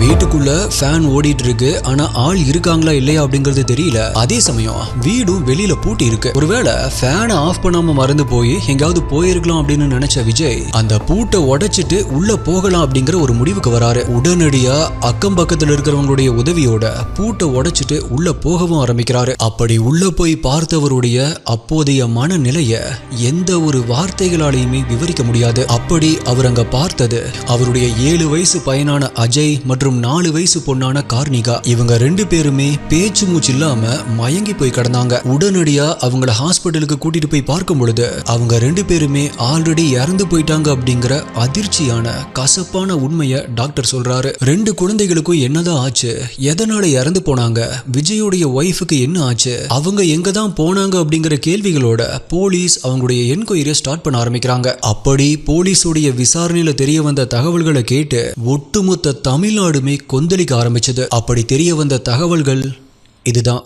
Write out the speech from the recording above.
வீட்டுக்குள்ள ஃபேன் ஓடிட்டு இருக்கு, ஆனா ஆள் இருக்காங்களா இல்லையா அப்படிங்கறது தெரியல. அதே சமயம் வீடும் வெளியில பூட்டி இருக்கு. ஒருவேளை ஃபேனை ஆஃப் பண்ணாம மறந்து போய் எங்காவது போயிருக்கலாம் அப்படின்னு நினைச்ச விஜய் அந்த பூட்டை உடைச்சிட்டு உள்ள போகலாம் அப்படிங்கிற ஒரு முடிவுக்கு வராரு. உடனடியா அக்கம் பக்கத்துல இருக்கிறவங்களுடைய உதவியோட பூட்டை உடைச்சிட்டு உள்ள போகவும் ஆரம்பிக்கிறாரு. அப்படி உள்ள போய் பார்த்தவருடைய அப்போதைய மனநிலைய எந்த ஒரு வார்த்தைகளாலையுமே விவரிக்க முடியாது. அப்படி அவர் அங்க பார்த்தது அவருடைய 7 வயசு பையனான அஜய் மற்றும் 4 வயசு பொண்ணான கார்னிகா. இவங்க 2 பேருமே பேச்சு மூச்சு இல்லாம மயங்கி போய் கிடந்தாங்க. உடனடியா அவங்கள ஹாஸ்பிட்டலுக்கு கூட்டிட்டு போய் பார்க்கும் பொழுது அவங்க 2 பேருமே ஆல்ரெடி இறந்து போயிட்டாங்க அப்படிங்கிற அதிர்ச்சியான கசப்பான உண்மையை டாக்டர் சொல்றாரு. 2 குழந்தைகளுக்கும் என்னதான் ஆச்சு, எதனால இறந்து போனாங்க, விஜயோடைய ஒய்ஃபுக்கு என்ன ஆச்சு, அவங்க எங்க தான் போனாங்க அப்படிங்கிற கேள்விகளோட போலீஸ் அவங்களுடைய என்கொயரியை ஸ்டார்ட் பண்ண ஆரம்பிக்கிறாங்க. அப்படி போலீஸோடைய விசாரணையில தெரிய வந்த தகவல்களை கேட்டு ஒட்டுமொத்த தமிழ்நாடுமே கொந்தளிக்க ஆரம்பிச்சது. அப்படி தெரிய வந்த தகவல்கள் இதுதான்.